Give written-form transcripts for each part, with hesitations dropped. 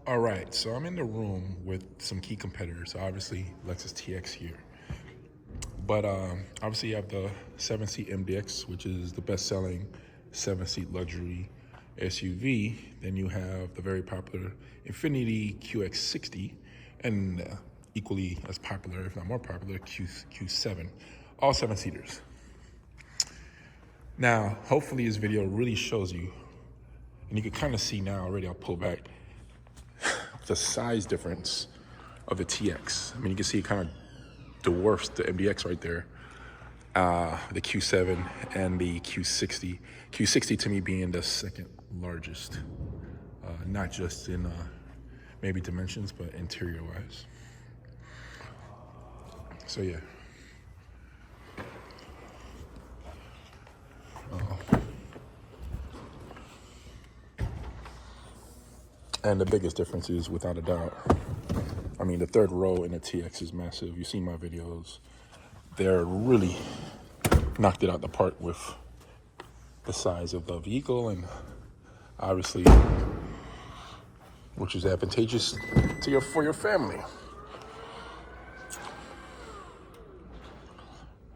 All right, so I'm in the room with some key competitors. Obviously, Lexus TX here. But obviously, you have the 7-seat MDX, which is the best-selling 7-seat luxury SUV. Then you have the very popular Infiniti Q60, and equally as popular, if not more popular, Q7, all 7-seaters. Now, hopefully this video really shows you, and you can kind of see now already, I'll pull back, the size difference of the TX. I mean, you can see it kind of dwarfs the MDX right there. The Q7 and the Q60. Q60 to me being the second largest, not just in maybe dimensions, but interior wise. So yeah. And the biggest difference is, without a doubt, I mean, the third row in the TX is massive. You've seen my videos. They're really knocked it out the park with the size of the vehicle, and obviously, which is advantageous to for your family.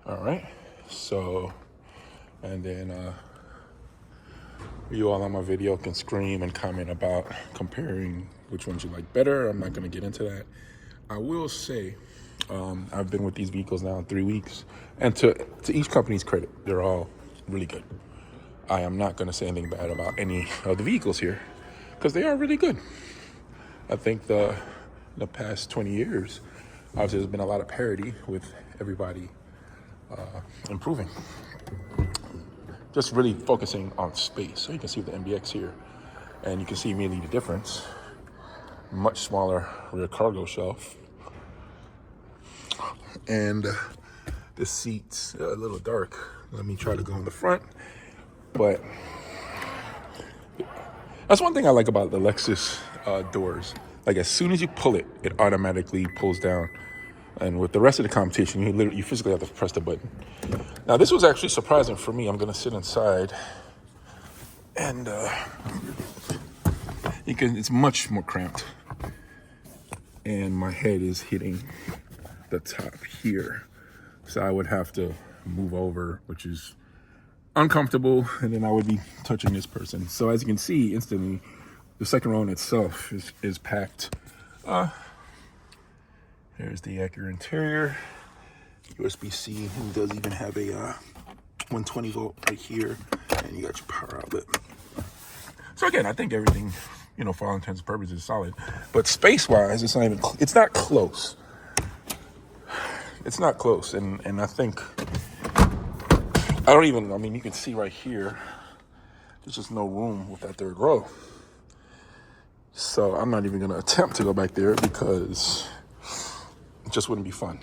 All right, so, and then you all on my video can scream and comment about comparing which ones you like better. I'm not going to get into that. I will say I've been with these vehicles now 3 weeks, and to each company's credit, they're all really good. I am not going to say anything bad about any of the vehicles here because they are really good. I think the past 20 years, obviously there's been a lot of parity with everybody improving. Just really focusing on space. So you can see the MDX here, and you can see immediately the difference. Much smaller rear cargo shelf. And the seats are a little dark. Let me try to go in the front. But that's one thing I like about the Lexus doors. Like, as soon as you pull it, it automatically pulls down. And with the rest of the competition, you physically have to press the button. Now, this was actually surprising for me. I'm going to sit inside, and it's much more cramped. And my head is hitting the top here. So I would have to move over, which is uncomfortable, and then I would be touching this person. So as you can see instantly, the second row in itself is packed. There's the Acura interior, USB-C. It does even have a 120 volt right here, and you got your power outlet. So again, I think everything, for all intents and purposes, is solid. But space-wise, it's not close. It's not close, and I think, you can see right here, there's just no room with that third row. So I'm not even gonna attempt to go back there because it just wouldn't be fun.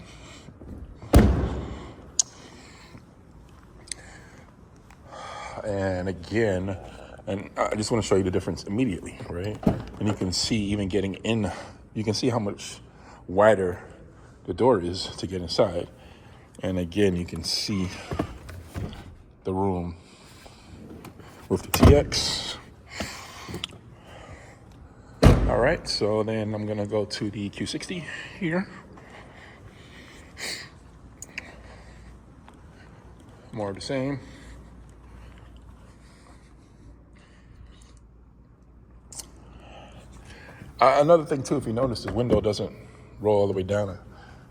And again, and I just want to show you the difference immediately, right? And you can see, even getting in, you can see how much wider the door is to get inside. And again, you can see the room with the TX. All right, so then I'm gonna go to the Q60 here. More of the same. Another thing too, if you notice, the window doesn't roll all the way down.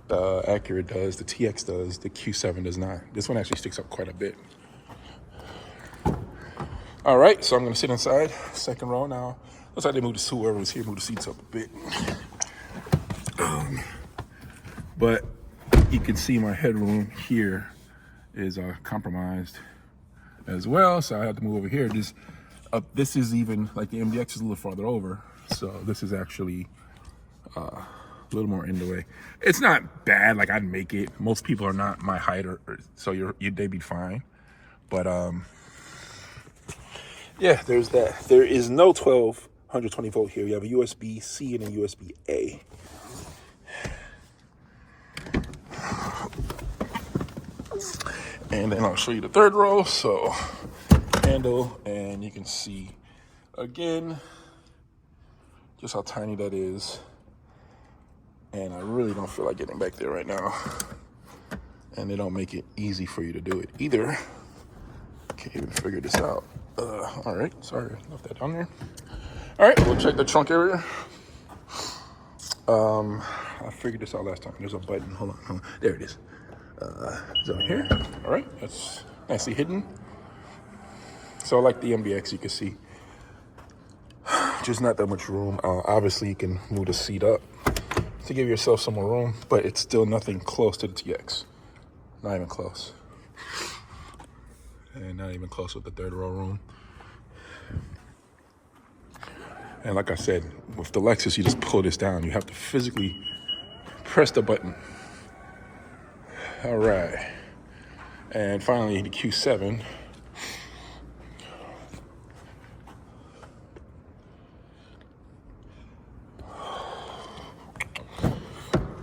The Acura does, the TX does, the Q7 does not. This one actually sticks up quite a bit. All right, so I'm gonna sit inside, second row now. Looks like they moved whoever was here moved the seats up a bit. But you can see my headroom here is compromised as well, so I have to move over here. This is even, like, the MDX is a little farther over, so this is actually a little more in the way. It's not bad, like, I'd make it. Most people are not my height, so they'd be fine. But yeah, there's that. There is no 120 volt here. You have a USB-C and a USB-A. And then I'll show you the third row. So handle, and you can see again just how tiny that is. And I really don't feel like getting back there right now. And they don't make it easy for you to do it either. Can't even figure this out. All right, sorry, I left that down there. All right, we'll check the trunk area. I figured this out last time. There's a button, hold on. There it is. It's over here. All right, that's nicely hidden. So like the MDX, you can see, just not that much room. Obviously, you can move the seat up to give yourself some more room, but it's still nothing close to the TX. Not even close. And not even close with the third row room. And like I said, with the Lexus, you just pull this down. You have to physically press the button. All right. And finally, the Q7.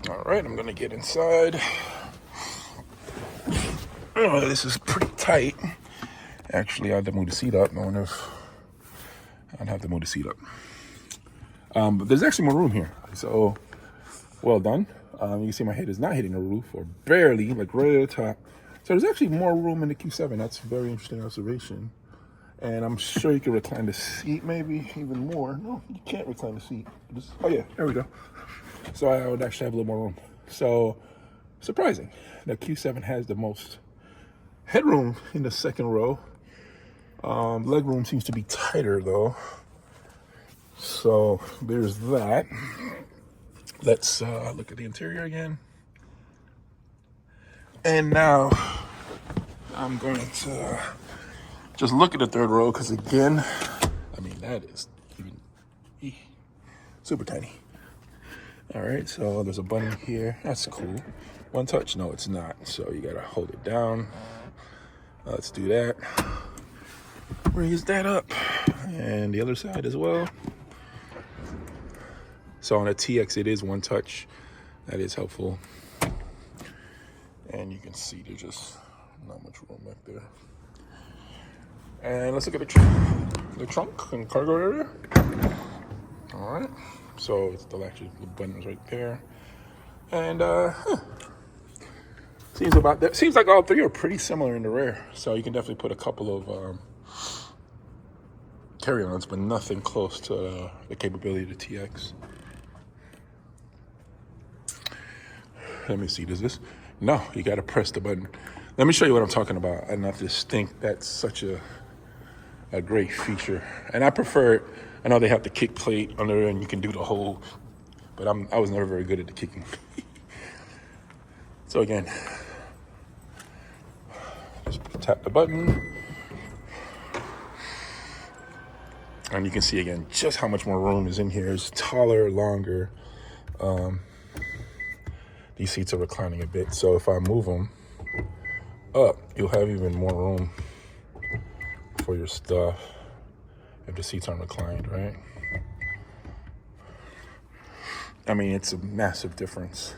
All right, I'm gonna get inside. Oh, this is pretty tight. Actually, I have to move the seat up. I wonder if I'd have to move the seat up. But there's actually more room here. So, well done. You can see my head is not hitting the roof, or barely, like right at the top. So there's actually more room in the Q7. That's a very interesting observation. And I'm sure you can recline the seat maybe even more. No, you can't recline the seat. Oh yeah, there we go. So I would actually have a little more room. So, surprising. The Q7 has the most headroom in the second row. Leg room seems to be tighter though. So there's that. Let's look at the interior again. And now I'm going to just look at the third row, because again, I mean, that is even super tiny. All right, so there's a button here. That's cool. One touch? No, it's not. So you gotta hold it down. Let's do that. Raise that up. And the other side as well. So on a TX, it is one touch. That is helpful. And you can see there's just not much room back there. And let's look at the trunk and cargo area. All right. So it's the button is right there. And seems about that. Seems like all three are pretty similar in the rear. So you can definitely put a couple of carry-ons, but nothing close to the capability of the TX. Let me see, does this? No, you gotta press the button. Let me show you what I'm talking about. And I just think that's such a great feature. And I prefer, I know they have the kick plate under there and you can do the whole, but I was never very good at the kicking. So again, just tap the button. And you can see again just how much more room is in here. It's taller, longer. These seats are reclining a bit, so if I move them up, you'll have even more room for your stuff if the seats aren't reclined, right? I mean, it's a massive difference.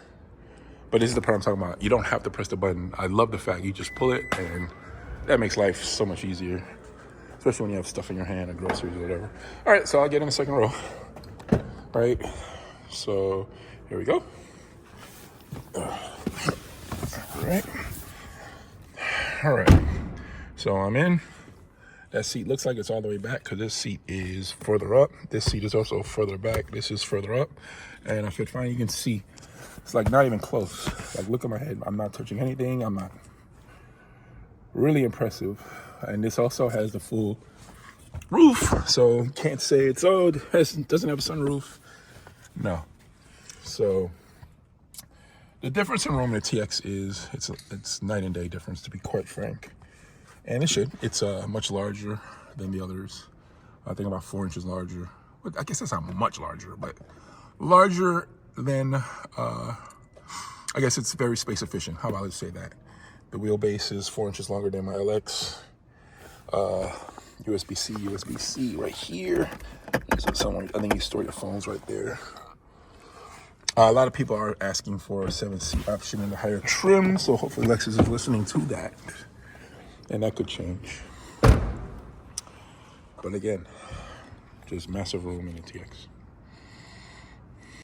But this is the part I'm talking about. You don't have to press the button. I love the fact you just pull it, and that makes life so much easier, especially when you have stuff in your hand or groceries or whatever. All right, so I'll get in the second row. All right, so here we go. All right, so I'm in. That seat looks like it's all the way back because this seat is further up. This seat is also further back. This is further up. And if it's fine, you can see it's like not even close. Like, look at my head. I'm not touching anything. I'm not. Really impressive. And this also has the full roof. So can't say it's, oh, it doesn't have a sunroof. No. So the difference in room in the TX is it's night and day difference, to be quite frank. And it's much larger than the others. I think about 4 inches larger. I guess that's not much larger, but larger than, I guess it's very space efficient. How about I say that? The wheelbase is 4 inches longer than my LX. USB-C, USB-C right here. So somewhere, I think you store your phones right there. A lot of people are asking for a 7-seat option in the higher trim, so hopefully Lexus is listening to that. And that could change. But again, just massive room in the TX.